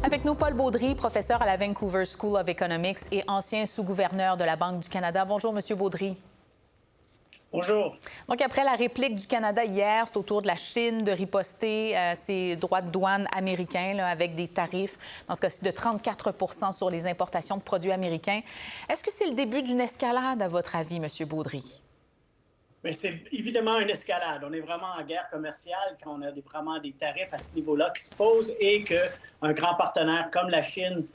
Avec nous, Paul Baudry, professeur à la Vancouver School of Economics et ancien sous-gouverneur de la Banque du Canada. Bonjour, Monsieur Baudry. Bonjour. Donc, après la réplique du Canada hier, c'est au tour de la Chine de riposter ses droits de douane américains là, avec des tarifs, dans ce cas-ci, de 34 sur les importations de produits américains. Est-ce que c'est le début d'une escalade, à votre avis, Monsieur Baudry? Mais c'est évidemment une escalade. On est vraiment en guerre commerciale quand on a vraiment des tarifs à ce niveau-là qui se posent et qu'un grand partenaire comme la Chine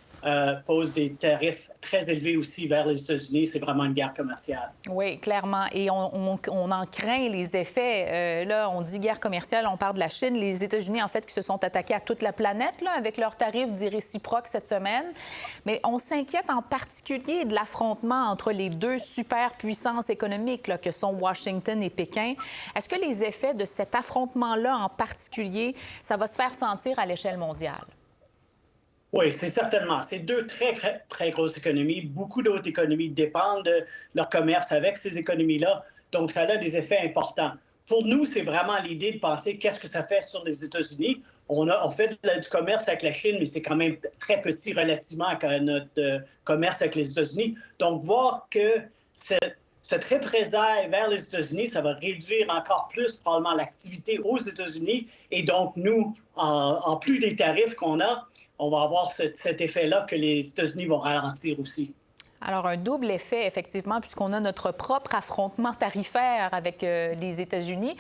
pose des tarifs très élevés aussi vers les États-Unis. C'est vraiment une guerre commerciale. Oui, clairement. Et on en craint les effets. Là, on dit guerre commerciale, on parle de la Chine. Les États-Unis, en fait, qui se sont attaqués à toute la planète là, avec leurs tarifs dits réciproques cette semaine. Mais on s'inquiète en particulier de l'affrontement entre les deux superpuissances économiques là, que sont Washington et Pékin. Est-ce que les effets de cet affrontement-là en particulier, ça va se faire sentir à l'échelle mondiale? Oui, c'est certainement. C'est deux très grosses économies. Beaucoup d'autres économies dépendent de leur commerce avec ces économies-là. Donc, ça a des effets importants. Pour nous, c'est vraiment l'idée de penser qu'est-ce que ça fait sur les États-Unis. On fait du commerce avec la Chine, mais c'est quand même très petit relativement à notre commerce avec les États-Unis. Donc, voir que cette représailles vers les États-Unis, ça va réduire encore plus probablement l'activité aux États-Unis. Et donc, nous, en plus des tarifs qu'on a, on va avoir cet effet-là que les États-Unis vont ralentir aussi. Alors, un double effet, effectivement, puisqu'on a notre propre affrontement tarifaire avec les États-Unis.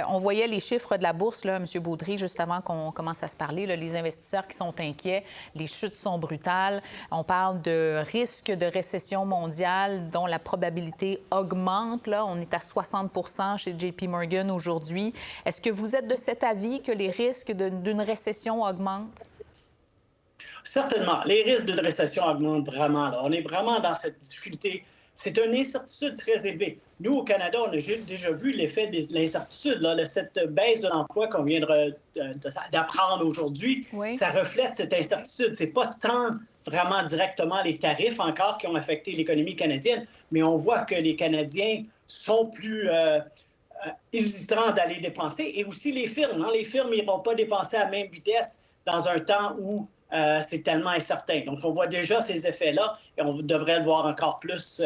On voyait les chiffres de la bourse, là, M. Baudry, juste avant qu'on commence à se parler, là, les investisseurs qui sont inquiets, les chutes sont brutales. On parle de risque de récession mondiale dont la probabilité augmente. Là. On est à 60 chez JP Morgan aujourd'hui. Est-ce que vous êtes de cet avis que les risques d'une récession augmentent? Certainement. Les risques d'une récession augmentent vraiment. Là. On est vraiment dans cette difficulté. C'est une incertitude très élevée. Nous, au Canada, on a déjà vu l'effet de l'incertitude. Là, cette baisse de l'emploi qu'on vient d'apprendre aujourd'hui, Oui. Ça reflète cette incertitude. Ce n'est pas tant vraiment directement les tarifs encore qui ont affecté l'économie canadienne, mais on voit que les Canadiens sont plus hésitants d'aller dépenser. Et aussi les firmes. Hein? Les firmes n'iront pas dépenser à la même vitesse dans un temps où c'est tellement incertain. Donc, on voit déjà ces effets-là et on devrait le voir encore plus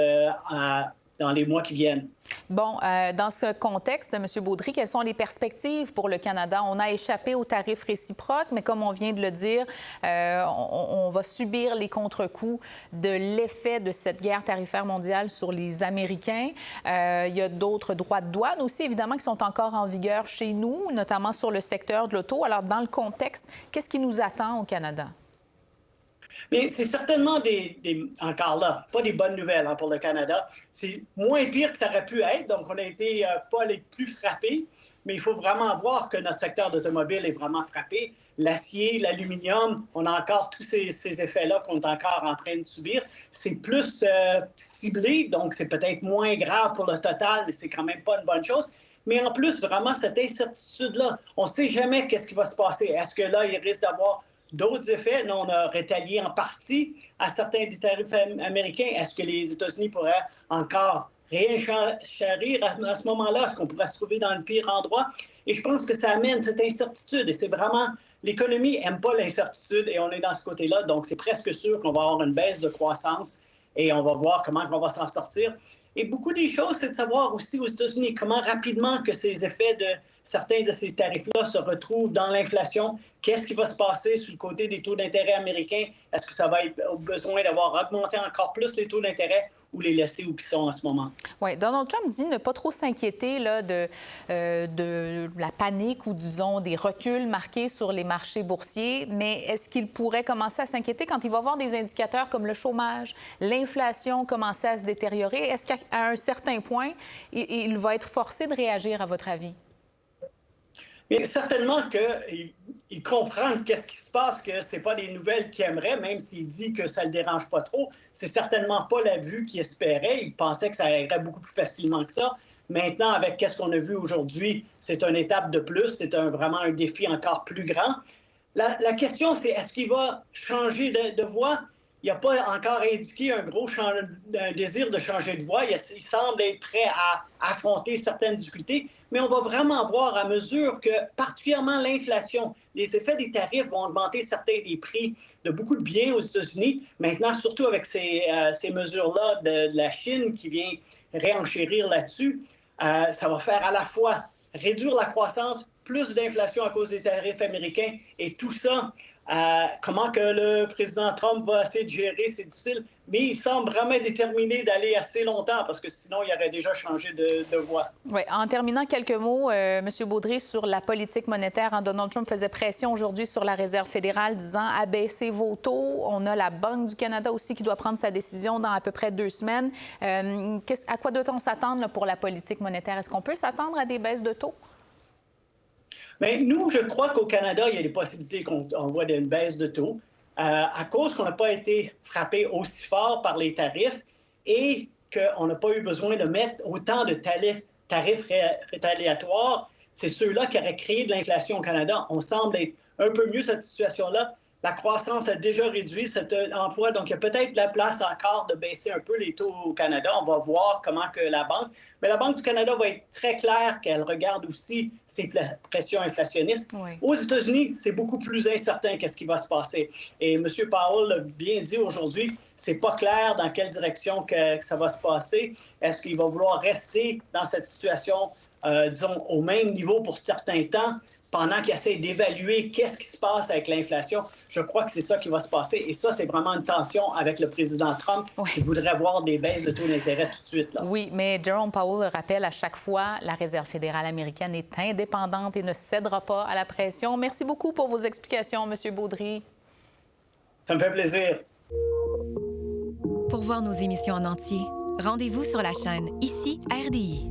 dans les mois qui viennent. Bon, dans ce contexte, M. Baudry, quelles sont les perspectives pour le Canada? On a échappé aux tarifs réciproques, mais comme on vient de le dire, on va subir les contre-coups de l'effet de cette guerre tarifaire mondiale sur les Américains. Il y a d'autres droits de douane aussi, évidemment, qui sont encore en vigueur chez nous, notamment sur le secteur de l'auto. Alors, dans le contexte, qu'est-ce qui nous attend au Canada? Mais c'est certainement encore là, pas des bonnes nouvelles pour le Canada. C'est moins pire que ça aurait pu être. Donc, on a été pas les plus frappés, mais il faut vraiment voir que notre secteur d'automobile est vraiment frappé. L'acier, l'aluminium, on a encore tous ces effets-là qu'on est encore en train de subir. C'est plus ciblé, donc c'est peut-être moins grave pour le total, mais c'est quand même pas une bonne chose. Mais en plus, vraiment, cette incertitude-là, on ne sait jamais qu'est-ce qui va se passer. Est-ce que là, il risque d'avoir d'autres effets? Nous, on a rétalié en partie à certains des tarifs américains. Est-ce que les États-Unis pourraient encore réenchérir à ce moment-là? Est-ce qu'on pourrait se trouver dans le pire endroit? Et je pense que ça amène cette incertitude. Et c'est vraiment... L'économie n'aime pas l'incertitude et on est dans ce côté-là. Donc, c'est presque sûr qu'on va avoir une baisse de croissance et on va voir comment on va s'en sortir. Et beaucoup des choses, c'est de savoir aussi aux États-Unis comment rapidement que ces effets de certains de ces tarifs-là se retrouvent dans l'inflation. Qu'est-ce qui va se passer sur le côté des taux d'intérêt américains? Est-ce que ça va être au besoin d'avoir augmenté encore plus les taux d'intérêt ou les laisser où ils sont en ce moment? Oui, Donald Trump dit ne pas trop s'inquiéter là, de la panique ou, disons, des reculs marqués sur les marchés boursiers, mais est-ce qu'il pourrait commencer à s'inquiéter quand il va voir des indicateurs comme le chômage, l'inflation commencer à se détériorer? Est-ce qu'à un certain point, il va être forcé de réagir, à votre avis? Mais certainement qu'il comprend qu'est-ce qui se passe, que ce n'est pas des nouvelles qu'il aimerait, même s'il dit que ça ne le dérange pas trop. C'est certainement pas la vue qu'il espérait. Il pensait que ça irait beaucoup plus facilement que ça. Maintenant, avec qu'est-ce qu'on a vu aujourd'hui, c'est une étape de plus. C'est vraiment un défi encore plus grand. La question, c'est est-ce qu'il va changer de voie? il n'a pas encore indiqué un désir de changer de voie. Il semble être prêt à affronter certaines difficultés, mais on va vraiment voir à mesure que, particulièrement l'inflation, les effets des tarifs vont augmenter certains des prix de beaucoup de biens aux États-Unis. Maintenant, surtout avec ces mesures-là de la Chine qui vient réenchérir là-dessus, ça va faire à la fois réduire la croissance, plus d'inflation à cause des tarifs américains, et tout ça, comment que le président Trump va essayer de gérer, c'est difficile, mais il semble vraiment déterminé d'aller assez longtemps parce que sinon, il aurait déjà changé de voie. Oui. En terminant, quelques mots, M. Baudry, sur la politique monétaire. Donald Trump faisait pression aujourd'hui sur la Réserve fédérale disant abaissez vos taux. On a la Banque du Canada aussi qui doit prendre sa décision dans à peu près 2 semaines. À quoi doit-on s'attendre pour la politique monétaire? Est-ce qu'on peut s'attendre à des baisses de taux? Bien, nous, je crois qu'au Canada, il y a des possibilités qu'on voit une baisse de taux à cause qu'on n'a pas été frappé aussi fort par les tarifs et qu'on n'a pas eu besoin de mettre autant de tarifs rétaliatoires. C'est ceux-là qui auraient créé de l'inflation au Canada. On semble être un peu mieux cette situation-là. La croissance a déjà réduit cet emploi, donc il y a peut-être la place encore de baisser un peu les taux au Canada. On va voir comment que la Banque... Mais la Banque du Canada va être très claire qu'elle regarde aussi ces pressions inflationnistes. Oui. Aux États-Unis, c'est beaucoup plus incertain qu'est-ce qui va se passer. Et M. Powell l'a bien dit aujourd'hui, c'est pas clair dans quelle direction que ça va se passer. Est-ce qu'il va vouloir rester dans cette situation, disons, au même niveau pour certains temps, pendant qu'il essaie d'évaluer qu'est-ce qui se passe avec l'inflation? Je crois que c'est ça qui va se passer. Et ça, c'est vraiment une tension avec le président Trump qui voudrait voir des baisses de taux d'intérêt tout de suite. Là. Oui, mais Jerome Powell le rappelle à chaque fois, la Réserve fédérale américaine est indépendante et ne cédera pas à la pression. Merci beaucoup pour vos explications, M. Baudry. Ça me fait plaisir. Pour voir nos émissions en entier, rendez-vous sur la chaîne Ici RDI.